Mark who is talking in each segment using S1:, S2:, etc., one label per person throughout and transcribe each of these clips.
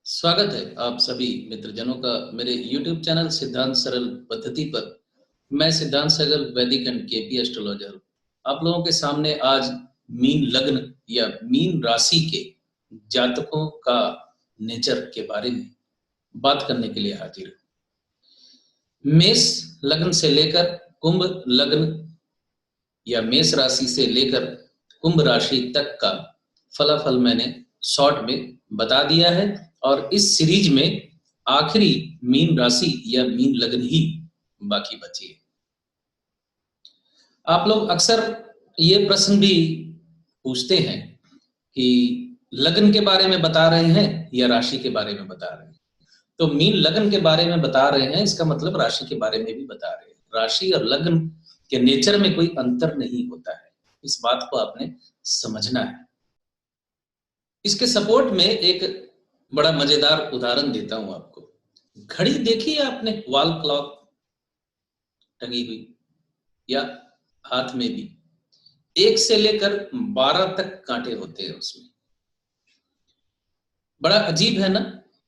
S1: स्वागत है आप सभी मित्रजनों का मेरे YouTube चैनल सिद्धांत सरल पद्धति पर। मैं सिद्धांत सरल वैदिक एंड केपी एस्ट्रोलॉजर आप लोगों के सामने आज मीन लग्न या मीन राशि के जातकों का नेचर के बारे में बात करने के लिए हाजिर हूं। मेष लग्न से लेकर कुंभ लग्न या मेष राशि से लेकर कुंभ राशि तक का फलाफल मैंने शॉर्ट में बता दिया है और इस सीरीज में आखिरी मीन राशि या मीन लग्न ही बाकी बची है। आप लोग अक्सर ये प्रश्न भी पूछते हैं कि लग्न के बारे में बता रहे हैं या राशि के बारे में बता रहे हैं। तो मीन लग्न के बारे में बता रहे हैं, इसका मतलब राशि के बारे में भी बता रहे हैं। राशि और लग्न के नेचर में कोई अंतर नहीं होता है, इस बात को आपने समझना है। इसके सपोर्ट में एक बड़ा मजेदार उदाहरण देता हूं आपको। घड़ी देखी है आपने, वॉल क्लॉक टंगी हुई या हाथ में भी 1 से लेकर 12 तक कांटे होते हैं उसमें। बड़ा अजीब है ना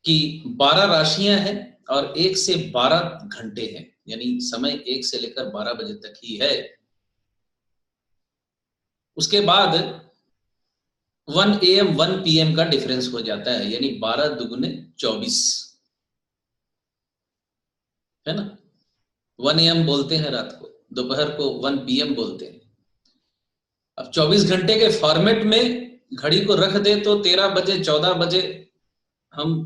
S1: कि 12 राशियां हैं और 1 से 12 घंटे हैं, यानी समय 1 से लेकर 12 बजे तक ही है। उसके बाद 1 AM 1 PM का डिफरेंस हो जाता है, यानी 12 दुगुने 24 है ना। 1 AM बोलते हैं रात को, दोपहर को 1 PM बोलते हैं। अब 24 घंटे के फॉर्मेट में घड़ी को रख दे तो 13 बजे 14 बजे हम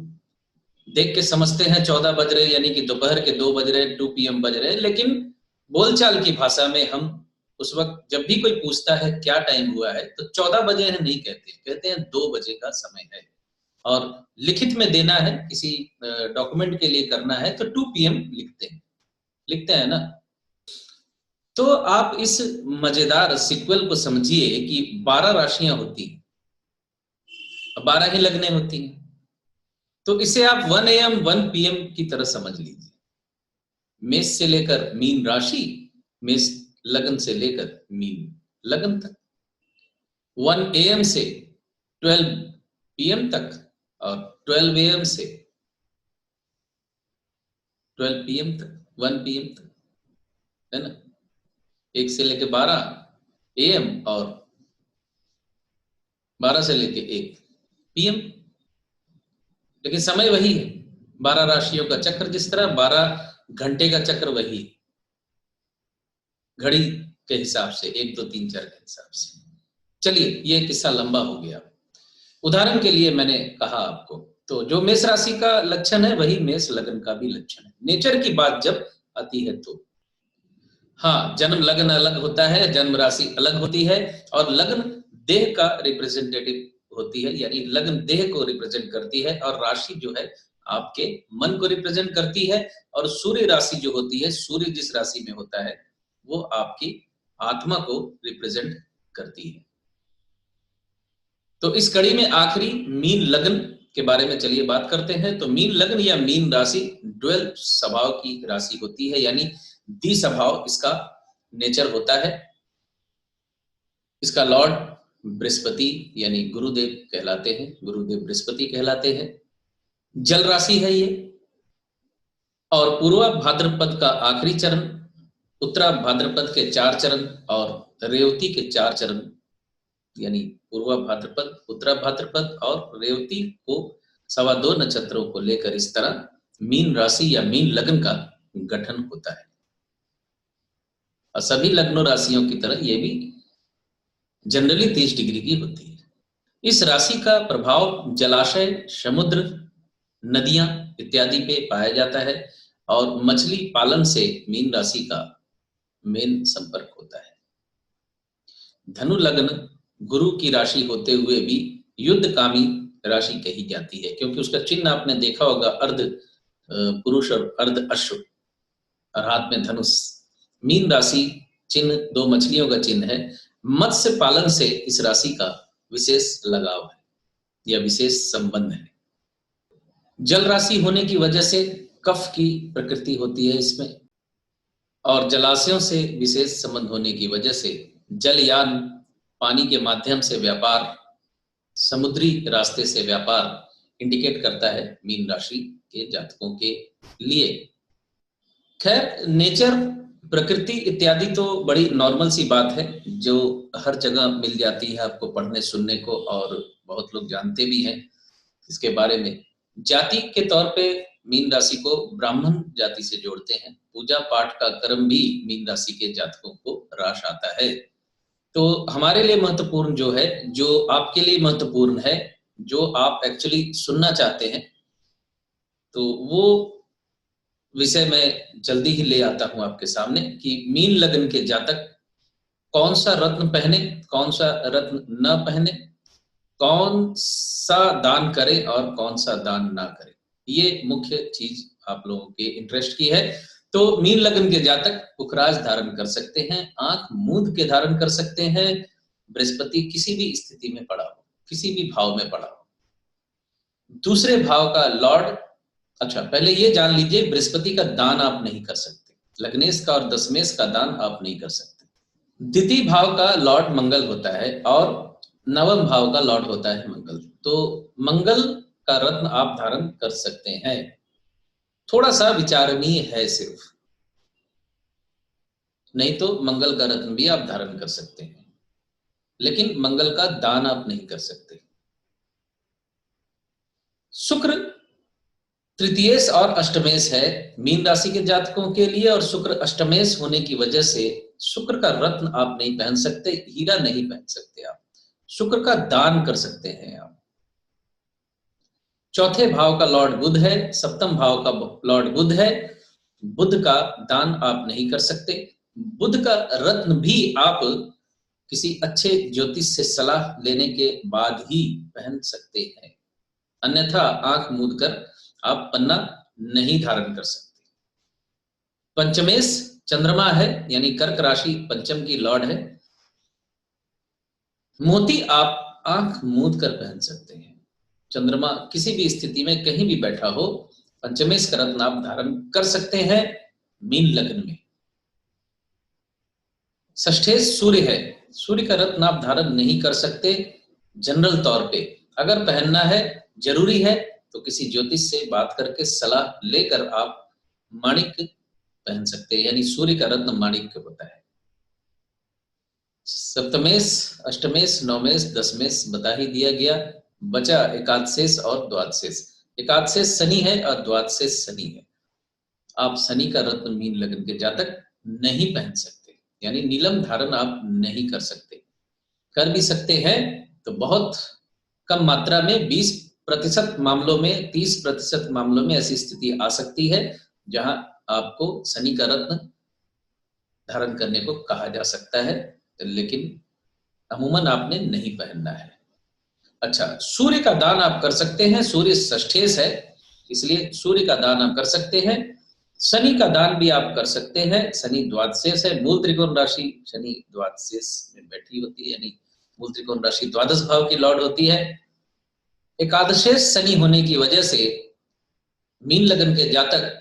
S1: देख के समझते हैं 14 बज रहे, यानी कि दोपहर के 2 बज रहे, 2 PM बज रहे। लेकिन बोलचाल की भाषा में हम उस वक्त जब भी कोई पूछता है क्या टाइम हुआ है तो 14 बजे है नहीं कहते, कहते हैं 2 बजे का समय है। और लिखित में देना है, किसी डॉक्यूमेंट के लिए करना है तो 2 PM लिखते हैं ना। तो आप इस मजेदार सीक्वल को समझिए कि 12 राशियां होती हैं, 12 ही लगने होती हैं। तो इसे आप 1 AM 1 PM की तरह समझ लीजिए। मेष से लेकर मीन राशि, मेष लगन से लेकर मीन लगन तक, 1 AM से 12 PM तक और 12 AM से 12 PM तक, 1 PM तक, है ना। 1 से लेकर 12 AM और 12 से लेकर 1 PM, लेकिन समय वही है। 12 राशियों का चक्र जिस तरह, 12 घंटे का चक्र वही घड़ी के हिसाब से, 1 2 3 4 के हिसाब से। चलिए, ये किस्सा लंबा हो गया। उदाहरण के लिए मैंने कहा आपको, तो जो मेष राशि का लक्षण है वही मेष लग्न का भी लक्षण है। नेचर की बात जब आती है तो हाँ, जन्म लग्न अलग होता है, जन्म राशि अलग होती है और लग्न देह का रिप्रेजेंटेटिव होती है, यानी लग्न देह को रिप्रेजेंट करती है और राशि जो है आपके मन को रिप्रेजेंट करती है। और सूर्य राशि जो होती है, सूर्य जिस राशि में होता है वो आपकी आत्मा को रिप्रेजेंट करती है। तो इस कड़ी में आखिरी मीन लग्न के बारे में चलिए बात करते हैं। तो मीन लग्न या मीन राशि ड्वेल स्वभाव की राशि होती है, यानी द्वि स्वभाव इसका नेचर होता है। इसका लॉर्ड बृहस्पति यानी गुरुदेव कहलाते हैं, गुरुदेव बृहस्पति कहलाते हैं। जल राशि है ये और पूर्वा भाद्रपद का आखिरी चरण, उत्तरा भाद्रपद के 4 चरण और रेवती के 4 चरण, यानी पूर्वा भाद्रपद, उत्तरा भाद्रपद और रेवती को 2.25 नक्षत्रों को लेकर इस तरह मीन राशि या मीन लग्न का गठन होता है। और सभी लग्नों राशियों की तरह ये भी जनरली 30 डिग्री की होती है। इस राशि का प्रभाव जलाशय, समुद्र, नदियां इत्यादि पे पाया जाता है और मछली पालन से मीन राशि का मेन संपर्क होता है। धनु लग्न गुरु की राशि होते हुए भी युद्धकामी राशि कही जाती है, क्योंकि उसका चिन्ह आपने देखा होगा, अर्ध पुरुष और अर्ध अश्व और हाथ में धनुष। मीन राशि चिन्ह 2 मछलियों का चिन्ह है। मत्स्य पालन से इस राशि का विशेष लगाव है या विशेष संबंध है। जल राशि होने की वजह से कफ की प्रकृति होती है इसमें, और जलाशयों से विशेष संबंध होने की वजह से जलयान, पानी के माध्यम से व्यापार, समुद्री रास्ते से व्यापार, इंडिकेट करता है मीन राशि के जातकों के लिए। खैर, नेचर, प्रकृति इत्यादि तो बड़ी नॉर्मल सी बात है, जो हर जगह मिल जाती है आपको पढ़ने सुनने को, और बहुत लोग जानते भी हैं इसके बारे में। जाति के तौर पे मीन राशि को ब्राह्मण जाति से जोड़ते हैं। पूजा पाठ का क्रम भी मीन राशि के जातकों को रास आता है। तो हमारे लिए महत्वपूर्ण जो है, जो आपके लिए महत्वपूर्ण है, जो आप एक्चुअली सुनना चाहते हैं, तो वो विषय मैं जल्दी ही ले आता हूं आपके सामने कि मीन लग्न के जातक कौन सा रत्न पहने, कौन सा रत्न न पहने, कौन सा दान करे और कौन सा दान ना करे। ये मुख्य चीज आप लोगों के इंटरेस्ट की है। तो मीन लग्न के जातक पुखराज धारण कर सकते हैं, आंख मूंद के धारण कर सकते हैं, बृहस्पति किसी भी स्थिति में पड़ा हो, किसी भी भाव में पड़ा हो। दूसरे भाव का लॉर्ड, अच्छा पहले ये जान लीजिए, बृहस्पति का दान आप नहीं कर सकते, लग्नेश का और दशमेश का दान आप नहीं कर सकते। द्वितीय भाव का लॉर्ड मंगल होता है और नवम भाव का लॉर्ड होता है मंगल। तो मंगल का रत्न आप धारण कर सकते हैं, थोड़ा सा विचारणीय है सिर्फ, नहीं तो मंगल का रत्न भी आप धारण कर सकते हैं, लेकिन मंगल का दान आप नहीं कर सकते। शुक्र तृतीयेश और अष्टमेश है मीन राशि के जातकों के लिए, और शुक्र अष्टमेश होने की वजह से शुक्र का रत्न आप नहीं पहन सकते, हीरा नहीं पहन सकते आप, शुक्र का दान कर सकते हैं आप। चौथे भाव का लॉर्ड बुध है, सप्तम भाव का लॉर्ड बुध है, बुध का दान आप नहीं कर सकते। बुध का रत्न भी आप किसी अच्छे ज्योतिष से सलाह लेने के बाद ही पहन सकते हैं, अन्यथा आंख मूंद कर आप पन्ना नहीं धारण कर सकते। पंचमेश चंद्रमा है, यानी कर्क राशि पंचम की लॉर्ड है, मोती आप आंख मूंद कर पहन सकते हैं। चंद्रमा किसी भी स्थिति में कहीं भी बैठा हो, पंचमेश का रत्न आप धारण कर सकते हैं मीन लग्न में। षष्ठेश सूर्य है, सूर्य का रत्न आप धारण नहीं कर सकते जनरल तौर पे, अगर पहनना है जरूरी है तो किसी ज्योतिष से बात करके सलाह लेकर आप माणिक पहन सकते हैं, यानी सूर्य का रत्न माणिक होता है। सप्तमेश, अष्टमेश, नवमेश, दशमेश बता ही दिया गया, बचा एकादशेश और द्वादशेश। एकादशेश शनि है और द्वादशेश शनि है। आप शनि का रत्न मीन लग्न के जातक नहीं पहन सकते, यानी नीलम धारण आप नहीं कर सकते। कर भी सकते हैं तो बहुत कम मात्रा में, 20% मामलों में, 30% मामलों में ऐसी स्थिति आ सकती है जहां आपको शनि का रत्न धारण करने को कहा जा सकता है, लेकिन अमूमन आपने नहीं पहनना है। अच्छा, सूर्य का दान आप कर सकते हैं, सूर्य षष्ठेश है इसलिए सूर्य का दान आप कर सकते हैं। शनि का दान भी आप कर सकते हैं, शनि द्वादशेश है, मूल त्रिकोण राशि शनि द्वादशेश में बैठी होती है, यानी मूल त्रिकोण राशि द्वादश भाव की लॉर्ड होती है। एकादशेश शनि होने की वजह से मीन लग्न के जातक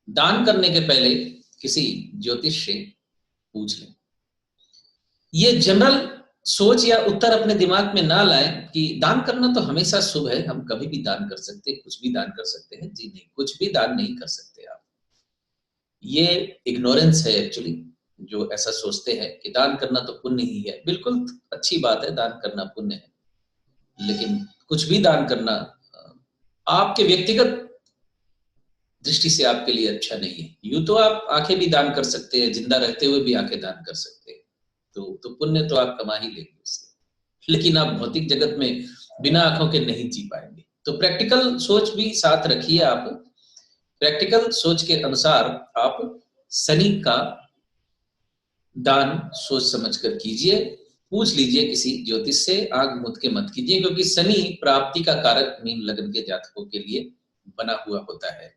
S1: दान करने के पहले किसी ज्योतिष से पूछ लें। ये जनरल सोच या उत्तर अपने दिमाग में ना लाएं कि दान करना तो हमेशा शुभ है, हम कभी भी दान कर सकते हैं, कुछ भी दान कर सकते हैं। जी नहीं, कुछ भी दान नहीं कर सकते आप। ये इग्नोरेंस है एक्चुअली, जो ऐसा सोचते हैं कि दान करना तो पुण्य ही है। बिल्कुल अच्छी बात है, दान करना पुण्य है, लेकिन कुछ भी दान करना आपके व्यक्तिगत दृष्टि से आपके लिए अच्छा नहीं है। यूं तो आप आंखें भी दान कर सकते हैं, जिंदा रहते हुए भी आंखें दान कर सकते हैं, तो पुण्य तो आप कमा ही लेंगे उससे, लेकिन आप भौतिक जगत में बिना आंखों के नहीं जी पाएंगे। तो प्रैक्टिकल सोच भी साथ रखिए आप। प्रैक्टिकल सोच के अनुसार आप शनि का दान सोच समझ कर कीजिए, पूछ लीजिए किसी ज्योतिष से, आंख मूंद के मत कीजिए, क्योंकि शनि प्राप्ति का कारक मीन लग्न के जातकों के लिए बना हुआ होता है।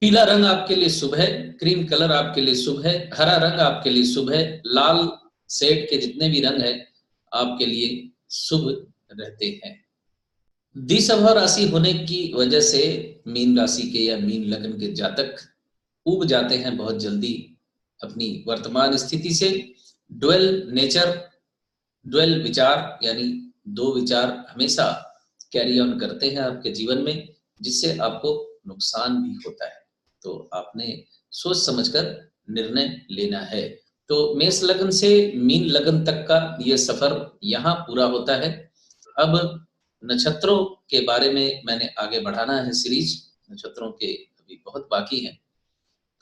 S1: पीला रंग आपके लिए शुभ है, क्रीम कलर आपके लिए शुभ है, हरा रंग आपके लिए शुभ है, लाल शेड के जितने भी रंग हैं आपके लिए शुभ रहते हैं। द्विसभा राशि होने की वजह से मीन राशि के या मीन लग्न के जातक ऊब जाते हैं बहुत जल्दी अपनी वर्तमान स्थिति से। ड्वेल नेचर, ड्वेल विचार, यानी दो विचार हमेशा कैरी ऑन करते हैं आपके जीवन में, जिससे आपको नुकसान भी होता है। तो आपने सोच समझकर निर्णय लेना है। तो मेष लग्न से मीन लग्न तक का ये सफर यहाँ पूरा होता है। अब नक्षत्रों के बारे में मैंने आगे बढ़ाना है सीरीज, नक्षत्रों के अभी बहुत बाकी हैं।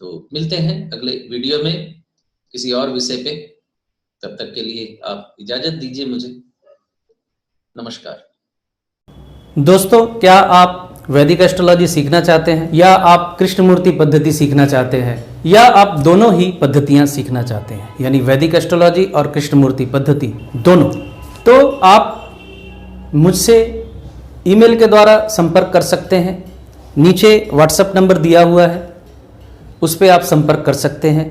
S1: तो मिलते हैं अगले वीडियो में किसी और विषय पे। तब तक के लिए आप इजाजत दीजिए मुझे। नमस्कार।
S2: दोस्तों, क्या आप वैदिक एस्ट्रोलॉजी सीखना चाहते हैं, या आप कृष्णमूर्ति पद्धति सीखना चाहते हैं, या आप दोनों ही पद्धतियां सीखना चाहते हैं, यानी वैदिक एस्ट्रोलॉजी और कृष्णमूर्ति पद्धति दोनों, तो आप मुझसे ईमेल के द्वारा संपर्क कर सकते हैं। नीचे व्हाट्सएप नंबर दिया हुआ है, उस पर आप संपर्क कर सकते हैं।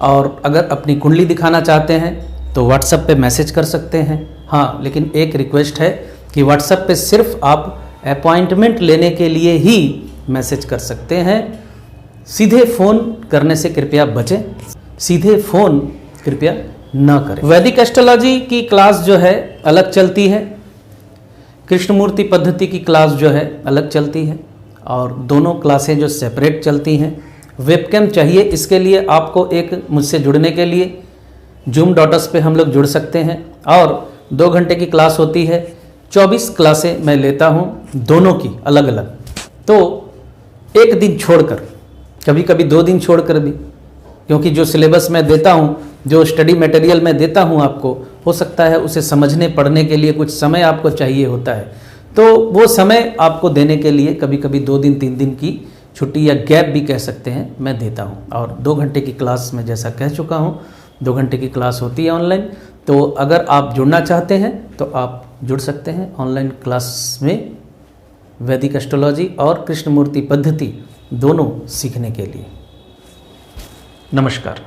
S2: और अगर अपनी कुंडली दिखाना चाहते हैं तो व्हाट्सएप पे मैसेज कर सकते हैं। हाँ, लेकिन एक रिक्वेस्ट है कि व्हाट्सएप पे सिर्फ आप अपॉइंटमेंट लेने के लिए ही मैसेज कर सकते हैं। सीधे फ़ोन करने से कृपया बचें, सीधे फ़ोन कृपया न करें। वैदिक एस्ट्रोलॉजी की क्लास जो है अलग चलती है, कृष्णमूर्ति पद्धति की क्लास जो है अलग चलती है, और दोनों क्लासें जो सेपरेट चलती हैं। वेबकैम चाहिए, इसके लिए आपको एक मुझसे जुड़ने के लिए Zoom.us पे हम लोग जुड़ सकते हैं, और 2 घंटे की क्लास होती है। 24 क्लासें मैं लेता हूँ, दोनों की अलग अलग। तो एक दिन छोड़कर, कभी कभी 2 दिन छोड़कर भी, क्योंकि जो सिलेबस मैं देता हूँ, जो स्टडी मटेरियल मैं देता हूँ आपको, हो सकता है उसे समझने पढ़ने के लिए कुछ समय आपको चाहिए होता है। तो वो समय आपको देने के लिए कभी कभी 2 दिन 3 दिन की छुट्टी या गैप भी कह सकते हैं, मैं देता हूँ। और 2 घंटे की क्लास में जैसा कह चुका हूँ, 2 घंटे की क्लास होती है ऑनलाइन। तो अगर आप जुड़ना चाहते हैं तो आप जुड़ सकते हैं ऑनलाइन क्लास में, वैदिक एस्ट्रोलॉजी और कृष्णमूर्ति पद्धति दोनों सीखने के लिए। नमस्कार।